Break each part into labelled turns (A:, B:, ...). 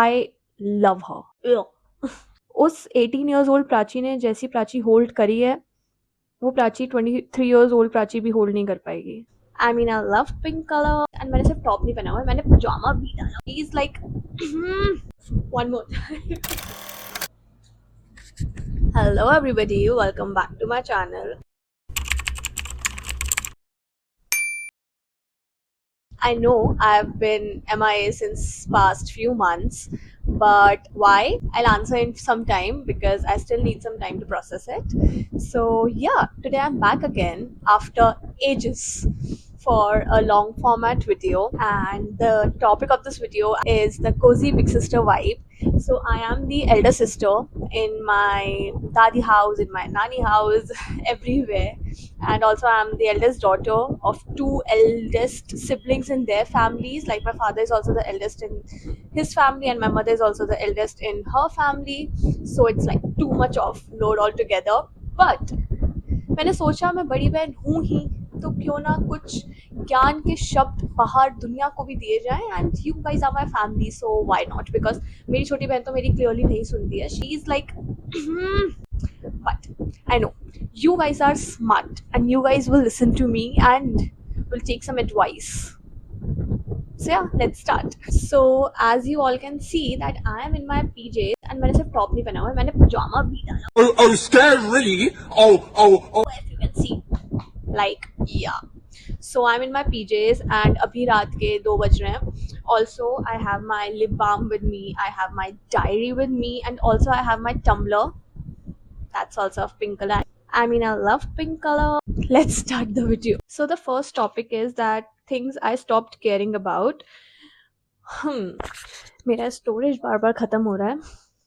A: I love हर। उस 18 years old Prachi ने जैसी प्राची होल्ड करी है, वो प्राची 23 ईयर्स ओल्ड प्राची भी होल्ड नहीं कर पाएगी। I mean I love pink colour and मैंने सिर्फ टॉप नहीं पहना हुआ है, मैंने पजामा भी डाला। Please like one more. Hello everybody, welcome back to my channel. I know I've been MIA since past few months, but why? I'll answer in some time because I still need some time to process it. So yeah, today I'm back again after ages for a long format video, and the topic of this video is the cozy big sister vibe. So I am the elder sister in my dadi house, in my nani house, everywhere, and also I'm the eldest daughter of two eldest siblings in their families. Like my father is also the eldest in his family and my mother is also the eldest in her family, so it's like too much of load altogether. But मैंने सोचा मैं बड़ी बहन हूँ ही, तो क्यों ना कुछ ज्ञान के शब्द बाहर दुनिया को भी दिए जाएं, and you guys are my family, so why not. Because मेरी छोटी बहन तो मेरी क्लियरली नहीं सुनती है, she is like but I know you guys are smart and you guys will listen to me and will take some advice. So yeah, let's start. So as you all can see that I am in my PJs and मैंने सिर्फ top नहीं पहना हुआ है, मैंने पजामा भी डाला। Oh, scary! Oh. As you can see, like yeah. So I'm in my PJs and अभी रात के 2 बज रहे हैं. Also, I have my lip balm with me. I have my diary with me, and also I have my tumbler. That's also of pink color. I mean, I love pink color. Let's start the video. So the first topic is that things I stopped caring about. मेरा storage बार बार खत्म हो रहा है,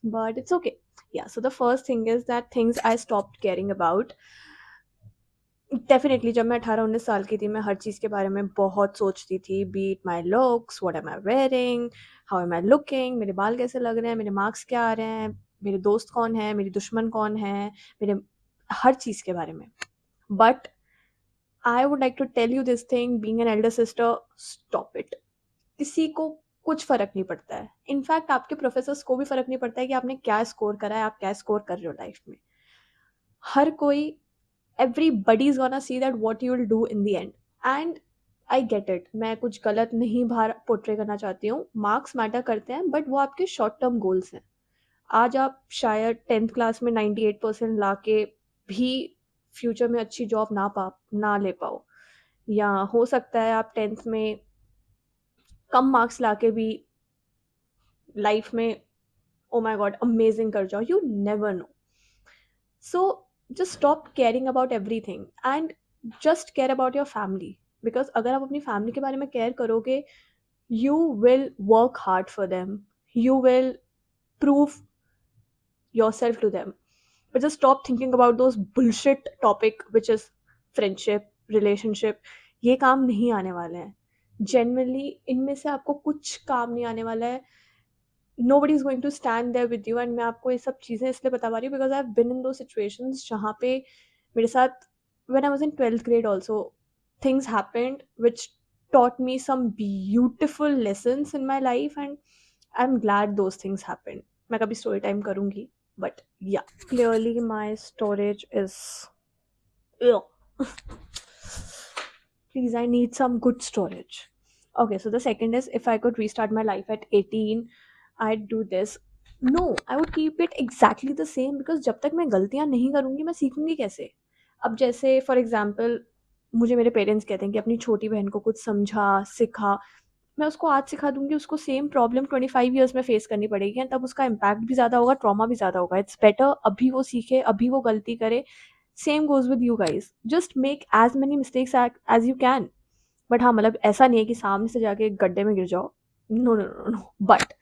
A: but it's okay. Yeah, so the first thing is that things I stopped caring about. Definitely जब मैं 18-19 साल की थी, मैं हर चीज़ के बारे में बहुत सोचती थी। B it my looks, what am I wearing, how am I looking, मेरे बाल कैसे लग रहे हैं, मेरे मार्क्स क्या आ रहे हैं, मेरे दोस्त कौन है, मेरी दुश्मन कौन है, मेरे हर चीज़ के बारे में। But I would like to tell you this thing, being an elder sister, stop it. किसी को कुछ फ़र्क नहीं पड़ता है। इनफैक्ट आपके प्रोफेसर्स को भी फ़र्क नहीं पड़ता है कि आपने क्या स्कोर करा है, आप क्या स्कोर कर रहे हो लाइफ में। हर कोई, everybody is gonna see that what you will do in the end, and I get it, मैं कुछ गलत नहीं बाहर पोर्ट्रे करना चाहती हूँ। मार्क्स मैटर करते हैं, बट वो आपके शॉर्ट टर्म गोल्स हैं। आज आप शायद 10th क्लास में 98% ला के भी फ्यूचर में अच्छी जॉब ना ले पाओ, या हो सकता है आप 10th में कम मार्क्स ला के भी लाइफ में ओ माई गॉड अमेजिंग कर जाओ। You never know. So just stop caring about everything and just care about your family. Because अगर आप अपनी फैमिली के बारे में केयर करोगे, you will work hard for them, you will prove yourself to them, but just stop thinking about those bullshit topic which is friendship, relationship. ये काम नहीं आने वाले हैं। Genuinely इनमें से आपको कुछ काम नहीं आने वाला है। nobody is going to stand there with you, and मैं आपको ये सब चीज़ें इसलिए बता पा रही हूँ because I've been in those situations जहाँ पे मेरे साथ when I was in 12th grade also things happened which taught me some beautiful lessons in my life, and I'm glad those things happened. मैं कभी story time करूँगी, but yeah, clearly my storage is please, I need some good storage. Okay, so the second is, if I could restart my life at 18, I'd do this. No, I would keep it exactly the same, because जब तक मैं गलतियाँ नहीं करूँगी, मैं सीखूँगी कैसे? अब जैसे फॉर एग्जाम्पल मुझे मेरे पेरेंट्स कहते हैं कि अपनी छोटी बहन को कुछ समझा, सिखा। मैं उसको आज सिखा दूँगी, उसको सेम प्रॉब्लम 25 ईयर्स में फेस करनी पड़ेगी, एंड तब उसका इम्पैक्ट भी ज़्यादा होगा, ट्रॉमा भी ज़्यादा होगा। इट्स बेटर अभी वो सीखे, अभी वो गलती करे। Same goes with you guys, just make as many mistakes as you can. But हाँ, मतलब ऐसा नहीं है कि सामने से जाके गड्ढे में गिर जाओ। No, no, no, no. But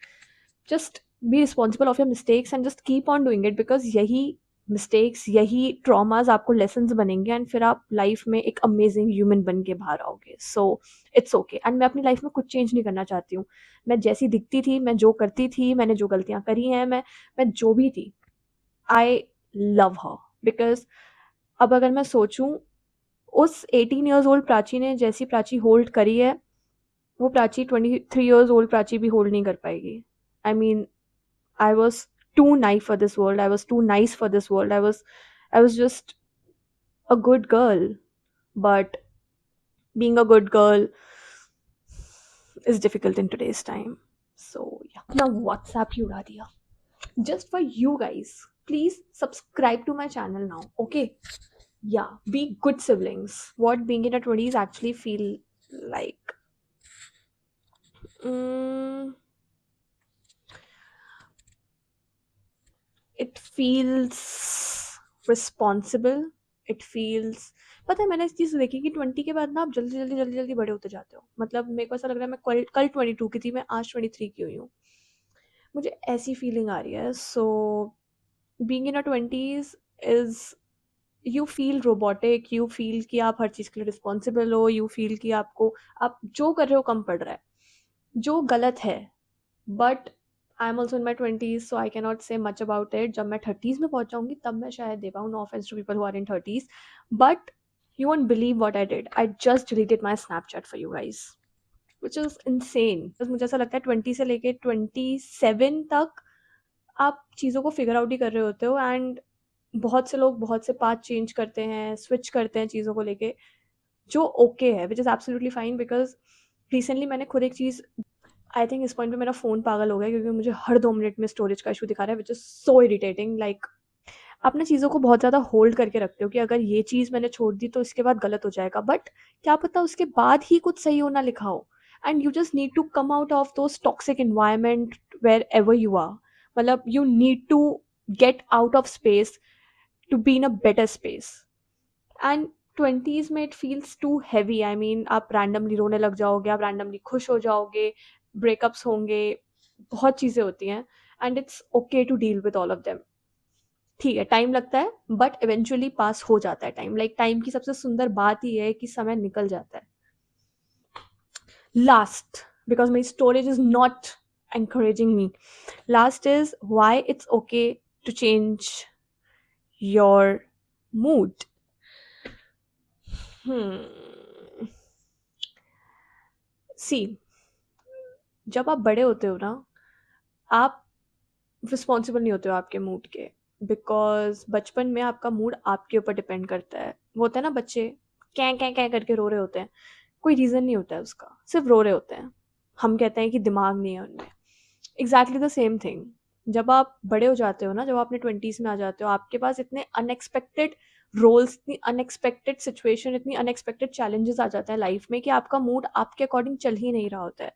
A: just be responsible of your mistakes and just keep on doing it, because यही मिस्टेक्स, यही ट्रॉमाज आपको लेसन्स बनेंगे, एंड फिर आप लाइफ में एक अमेजिंग ह्यूमन बन के बाहर आओगे। So it's okay. एंड मैं अपनी लाइफ में कुछ चेंज नहीं करना चाहती हूँ। मैं जैसी दिखती थी, मैं जो करती थी, मैंने जो गलतियाँ करी हैं, मैं जो भी थी, आई लव हर। बिकॉज अब अगर मैं सोचूं, उस 18 ईयर्स ओल्ड प्राची ने जैसी प्राची होल्ड करी है, वो प्राची 23 ईयर्स ओल्ड प्राची भी होल्ड नहीं कर पाएगी। I mean, I was too naive for this world. I was too nice for this world. I was just a good girl. But being a good girl is difficult in today's time. So yeah. Now WhatsApp you Radia. Just for you guys, please subscribe to my channel now. Okay. Yeah. Be good siblings. What being in a 20s actually feel like. Mm, it feels responsible. It feels, पता है मैंने इस चीज़ देखी कि 20 के बाद ना आप जल्दी जल्दी जल्दी जल्दी बड़े होते जाते हो. मतलब मेरे को ऐसा लग रहा है मैं कल कल 22 की थी, मैं आज 23 की हुई हूँ. मुझे ऐसी फीलिंग आ रही है. So being in a 20s is, you feel robotic, you feel कि आप हर चीज़ के लिए रिस्पॉन्सिबल हो, यू फील कि आपको आप जो कर रहे हो कम पड़ रहा है, जो गलत है. But I am also in my 20s, so I can not से मच अबाउट इट. जब मैं 30s में पहुंच जाऊंगी तब मैं शायद दे पाऊँ. No offense to people who are in 30s, but you won't believe what I did. I just deleted my Snapchat for you guys, which is insane. बस मुझे ऐसा लगता है 20 से लेके 27 तक आप चीज़ों को फिगर आउट ही कर रहे होते हो. एंड बहुत से लोग बहुत से पाथ चेंज करते हैं, स्विच करते हैं चीज़ों को लेके, जो ओके है, which is absolutely fine. Because recently मैंने खुद एक चीज़, आई थिंक इस पॉइंट पे मेरा फ़ोन पागल हो गया क्योंकि मुझे हर 2 मिनट में स्टोरेज का इशू दिखा रहा है, which is so irritating. Like आप ना चीज़ों को बहुत ज़्यादा होल्ड करके रखते हो कि अगर ये चीज़ मैंने छोड़ दी तो इसके बाद गलत हो जाएगा. बट क्या पता उसके बाद ही कुछ सही होना लिखा हो. And you just need to come out of those toxic environment wherever you are. मतलब you need to get out of space to be in a better space. And 20s में it feels too heavy. I mean आप randomly रोने लग जाओगे, आप randomly खुश हो जाओगे, ब्रेकअप्स होंगे, बहुत चीज़ें होती हैं. And it's okay to deal with all of them. ठीक है, टाइम लगता है बट इवेंचुअली पास हो जाता है टाइम. लाइक टाइम की सबसे सुंदर बात ही है कि समय निकल जाता है. Last, because my storage is not encouraging me. Last is why it's okay to change your mood. See, जब आप बड़े होते हो ना, आप रिस्पॉन्सिबल नहीं होते हो आपके मूड के. बिकॉज बचपन में आपका मूड आपके ऊपर डिपेंड करता है. वो होता है ना, बच्चे क्या क्या क्या करके रो रहे होते हैं, कोई रीज़न नहीं होता है उसका, सिर्फ रो रहे होते हैं. हम कहते हैं कि दिमाग नहीं है उनमें. Exactly the same thing. जब आप बड़े हो जाते हो ना, जब आप अपने 20s में आ जाते हो, आपके पास इतने अनएक्सपेक्टेड रोल्स, इतनी अनएक्सपेक्टेड सिचुएशन, इतनी अनएक्सपेक्टेड चैलेंजेस आ जाते हैं लाइफ में कि आपका मूड आपके अकॉर्डिंग चल ही नहीं रहा होता है.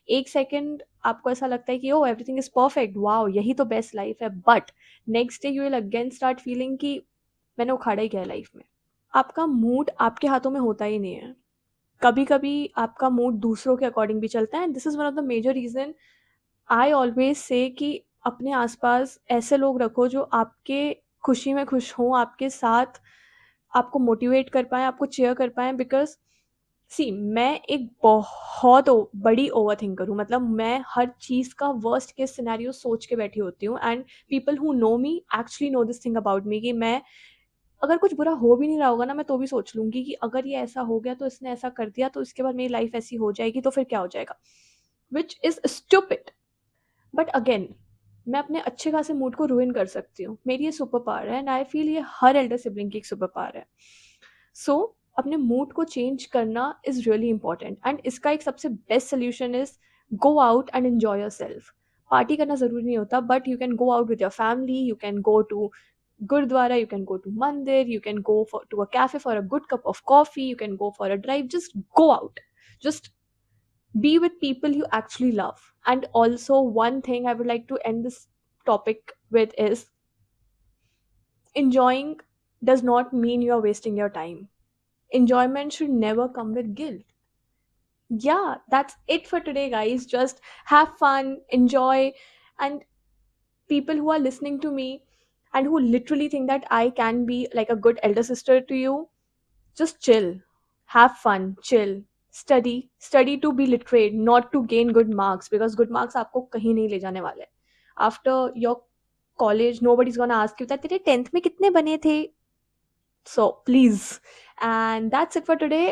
A: एक सेकेंड आपको ऐसा लगता है कि ओ एवरीथिंग इज परफेक्ट, वाओ यही तो बेस्ट लाइफ है. But next day you will again start feeling कि मैंने उखाड़ा ही क्या है लाइफ में. आपका मूड आपके हाथों में होता ही नहीं है. कभी कभी आपका मूड दूसरों के अकॉर्डिंग भी चलता है. This is one of the major reason I always say कि अपने आसपास ऐसे लोग रखो जो आपके खुशी में खुश हों, आपके साथ आपको मोटिवेट कर पाएँ, आपको चीयर कर पाएँ. बिकॉज़ सी, मैं एक बहुत बड़ी ओवर थिंकर हूँ. मतलब मैं हर चीज़ का वर्स्ट केस सिनेरियो सोच के बैठी होती हूँ. And people who know me actually know this thing about me कि मैं, अगर कुछ बुरा हो भी नहीं रहा होगा ना, मैं तो भी सोच लूँगी कि अगर ये ऐसा हो गया तो इसने ऐसा कर दिया तो इसके बाद मेरी लाइफ ऐसी हो जाएगी तो फिर क्या हो जाएगा, which is stupid. But again, मैं अपने अच्छे खासे मूड को रूइन कर सकती हूँ. मेरी ये सुपर पावर है. एंड आई फील ये हर एल्डर सिबलिंग की एक सुपर पावर है. सो अपने मूड को चेंज करना इज़ रियली इंपॉर्टेंट. एंड इसका एक सबसे best solution is go out and enjoy yourself. Party करना ज़रूरी नहीं होता, but you can go out with your family, you can go to Gurdwara, you can go to Mandir, you can go to a cafe for a good cup of coffee, you can go for a drive, just go out. Just be with people you actually love. And also, one thing I would like to end this topic with is enjoying does not mean you are wasting your time. Enjoyment should never come with guilt. Yeah, that's it for today, guys. Just have fun, enjoy, and people who are listening to me and who literally think that I can be like a good elder sister to you, just chill, have fun, chill, study to be literate, not to gain good marks, because good marks आपको कहीं नहीं ले जाने वाले. After your college, nobody's gonna ask you that तेरे 10th में कितने बने थे. So please, and that's it for today.